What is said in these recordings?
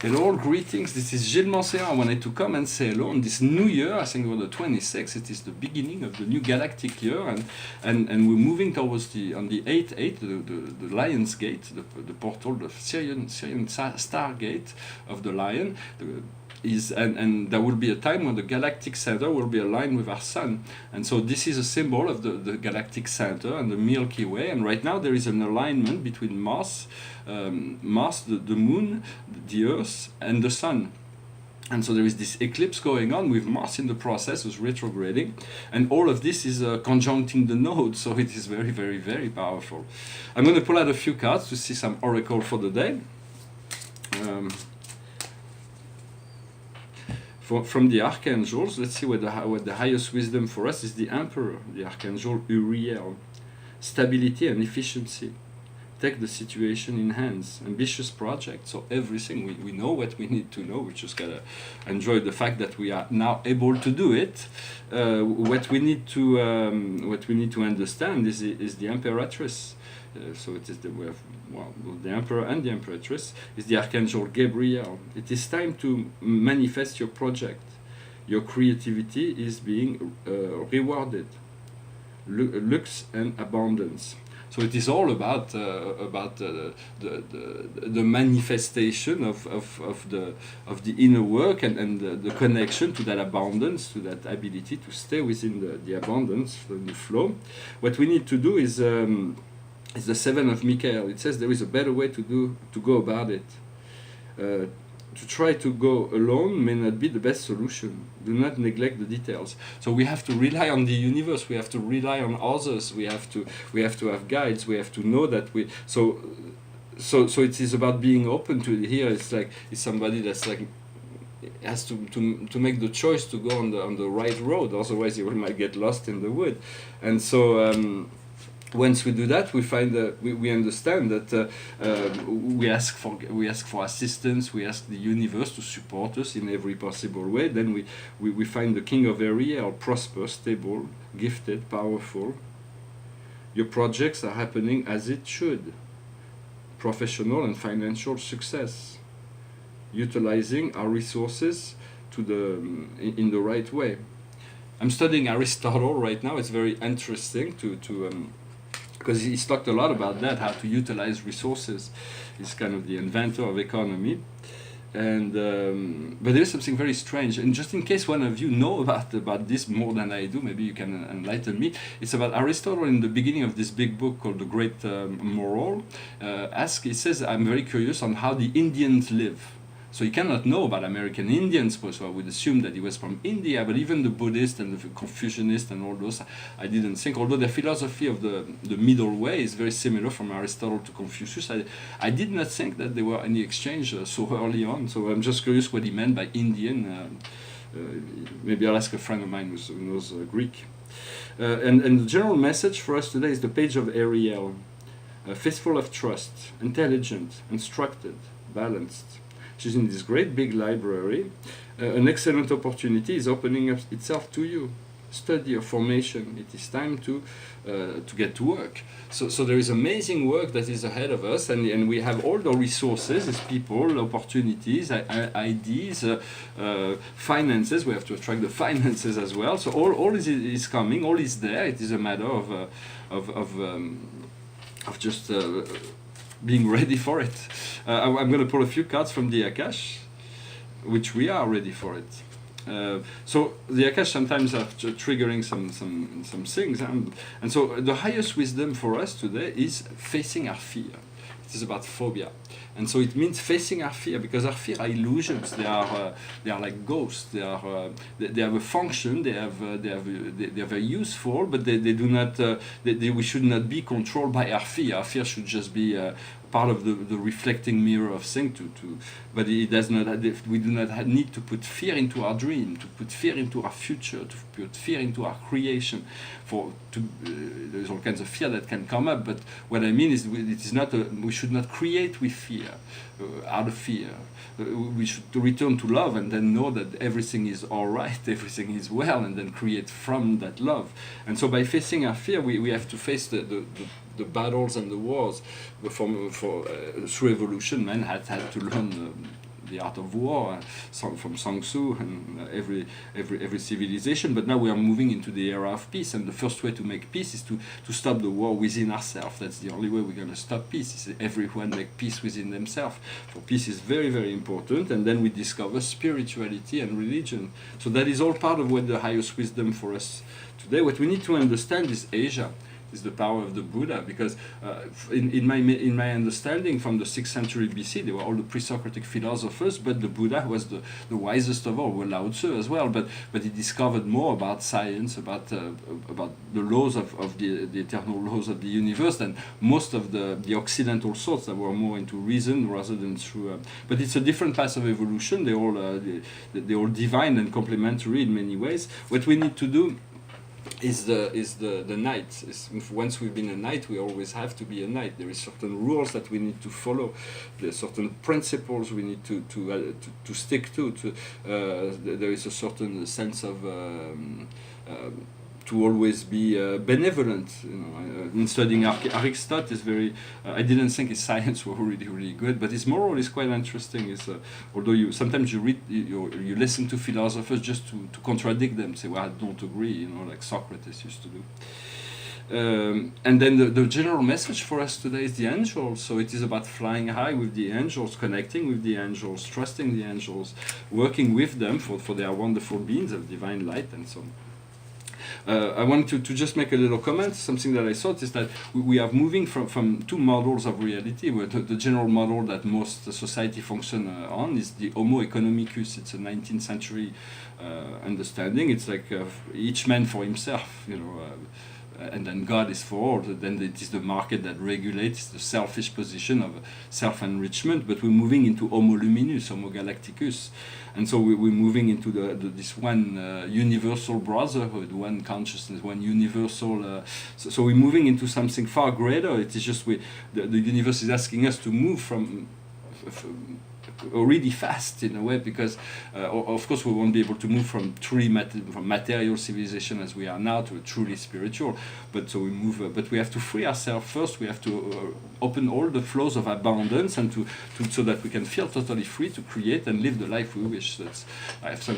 Hello, greetings. This is Gilles Mancéa. I wanted to come and say hello on this new year. I think on the 26th, it is the beginning of the new Gallactic year, and we're moving towards on the 8-8, the Lion's Gate, the portal, the Syrian Star Gate of the Lion. And there will be a time when the galactic center will be aligned with our sun, and so this is a symbol of the galactic center and the Milky Way. And right now there is an alignment between Mars, the Moon, the Earth, and the Sun. And so there is this eclipse going on with Mars in the process, was retrograding, and all of this is conjuncting the nodes, so it is very, very, very powerful. I'm going to pull out a few cards to see some oracle for the day. From the archangels, let's see what the highest wisdom for us is. The Emperor, the archangel Uriel. Stability and efficiency. Take the situation in hands. Ambitious project. So everything, we know what we need to know. We just gotta enjoy the fact that we are now able to do it. What we need to understand is the Imperatress. So it is the Emperor and the Imperatress is the Archangel Gabriel. It is time to manifest your project. Your creativity is being rewarded. Lux and abundance. So it is all about the manifestation of the inner work and the connection to that abundance, to that ability to stay within the abundance, the flow. What we need to do is the 7 of Michael. It says there is a better way to go about it. To try to go alone may not be the best solution. Do not neglect the details. So we have to rely on the universe. We have to rely on others. We have to have guides. We have to know that we. So it is about being open to it. Here it's somebody that's like has to make the choice to go on the right road. Otherwise, you might get lost in the wood. And so. Once we do that, we find we understand that we ask for assistance. We ask the universe to support us in every possible way. Then we find the King of Ariel, prosperous, stable, gifted, powerful. Your projects are happening as it should. Professional and financial success. Utilizing our resources in the right way. I'm studying Aristotle right now. It's very interesting because he's talked a lot about that, how to utilize resources. He's kind of the inventor of economy. And but there is something very strange. And just in case one of you know about this more than I do, maybe you can enlighten me. It's about Aristotle in the beginning of this big book called The Great Moral. He says, I'm very curious on how the Indians live. So you cannot know about American Indians, so I would assume that he was from India, but even the Buddhist and the Confucianist and all those, I didn't think, although their philosophy of the middle way is very similar from Aristotle to Confucius, I did not think that there were any exchange so early on. So I'm just curious what he meant by Indian. Maybe I'll ask a friend of mine who knows Greek. And the general message for us today is the page of Ariel. Fistful of trust, intelligent, instructed, balanced. She's in this great big library. An excellent opportunity is opening up itself to you. Study or formation. It is time to get to work. So there is amazing work that is ahead of us, and we have all the resources, as people, opportunities, ideas, finances. We have to attract the finances as well. So all is coming. All is there. It is a matter of just. Being ready for it. I'm going to pull a few cards from the Akash, which we are ready for it. So the Akash sometimes are triggering some things, and so the highest wisdom for us today is facing our fear. It is about phobia, and so it means facing our fear, because our fear are illusions. They are like ghosts. They have a function. They are very useful, but they do not. We should not be controlled by our fear. Our fear should just be part of the reflecting mirror of things. But it does not. We do not need to put fear into our dream, to put fear into our future, to put fear into our creation. There's all kinds of fear that can come up. But what I mean is, it is not. We should not create with fear, out of fear. We should return to love and then know that everything is all right, everything is well, and then create from that love. And so by facing our fear, we have to face the battles and the wars. Through evolution, man had to learn the art of war, from Sun Tzu and every civilization. But now we are moving into the era of peace, and the first way to make peace is to stop the war within ourselves. That's the only way we're going to stop peace, is everyone make peace within themselves. For peace is very, very important, and then we discover spirituality and religion. So that is all part of what the highest wisdom for us today. What we need to understand is Asia, is the power of the Buddha, because in my understanding, from the 6th century BC, they were all the pre-Socratic philosophers, but the Buddha was the wisest of all, well, Lao Tzu as well, but he discovered more about science, about the laws of the eternal laws of the universe than most of the Occidental thoughts that were more into reason rather than through. But it's a different path of evolution. They're all divine and complementary in many ways. What we need to do is the knight. Once we've been a knight, we always have to be a knight. There is certain rules that we need to follow. There are certain principles we need to stick to. There is a certain sense of to always be benevolent. In studying Aristotle is very. I didn't think his science were really good, but his moral is quite interesting. Although sometimes you read, you listen to philosophers just to contradict them, say, well, I don't agree, like Socrates used to do. And then the general message for us today is the angels. So it is about flying high with the angels, connecting with the angels, trusting the angels, working with them for their wonderful beings of divine light and so on. I want to just make a little comment. Something that I thought is that we are moving from two models of reality. Where the general model that most society function on is the Homo economicus. It's a 19th century understanding. It's like each man for himself, and then God is for all. Then it is the market that regulates the selfish position of self-enrichment. But we're moving into Homo luminus, Homo Galacticus. And so we're moving into this one universal brotherhood, one consciousness, one universal. So we're moving into something far greater. It is just the universe is asking us to move from really fast in a way, because of course we won't be able to move from from material civilization as we are now to a truly spiritual. But so we move, but we have to free ourselves first. We have to open all the flows of abundance, and so that we can feel totally free to create and live the life we wish. I have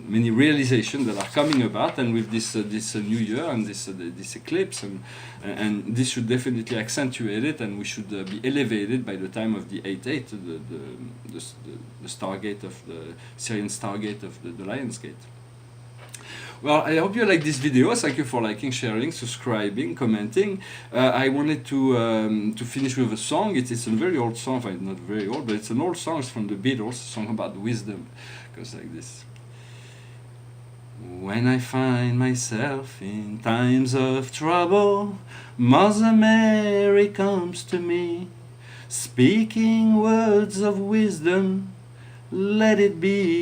many realizations that are coming about, and with this new year and this eclipse, and this should definitely accentuate it, and we should be elevated by the time of the 8/8, the Stargate of the Syrian Stargate of the Lion's Gate. Well, I hope you like this video. Thank you for liking, sharing, subscribing, commenting. I wanted to finish with a song. It's a very old song, not very old, but it's an old song. It's from the Beatles, a song about wisdom. It goes like this. When I find myself in times of trouble, Mother Mary comes to me, speaking words of wisdom, let it be.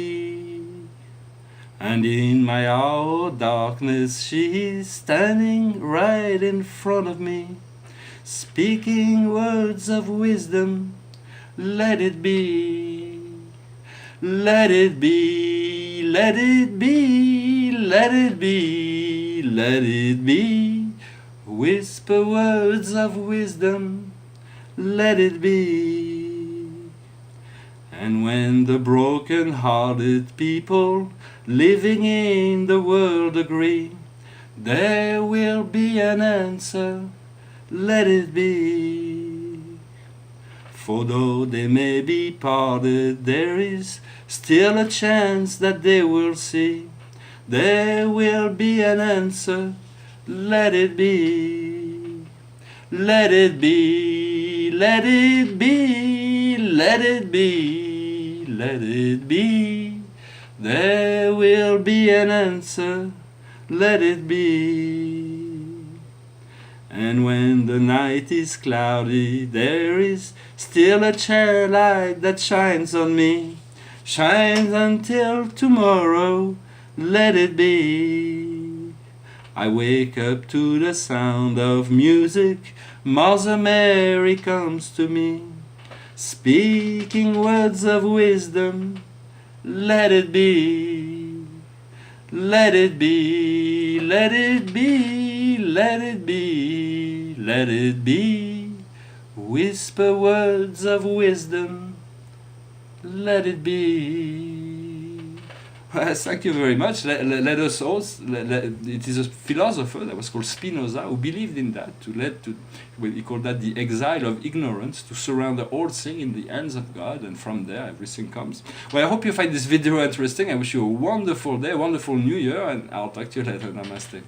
And in my hour of darkness, she's standing right in front of me, speaking words of wisdom, let it be. Let it be, let it be, let it be, let it be. Whisper words of wisdom, let it be. And when the broken-hearted people living in the world agree, there will be an answer, let it be. For though they may be parted, there is still a chance that they will see. There will be an answer, let it be. Let it be, let it be, let it be, let it be. There will be an answer, let it be. And when the night is cloudy, there is still a light that shines on me. Shines until tomorrow, let it be. I wake up to the sound of music, Mother Mary comes to me, speaking words of wisdom, let it be. Let it be, let it be, let it be, let it be. Whisper words of wisdom, let it be. Well, thank you very much. Let us all. It is a philosopher that was called Spinoza who believed in that. Well, he called that the exile of ignorance, to surrender all thing in the hands of God, and from there everything comes. Well, I hope you find this video interesting. I wish you a wonderful day, a wonderful New Year, and I'll talk to you later. Namaste.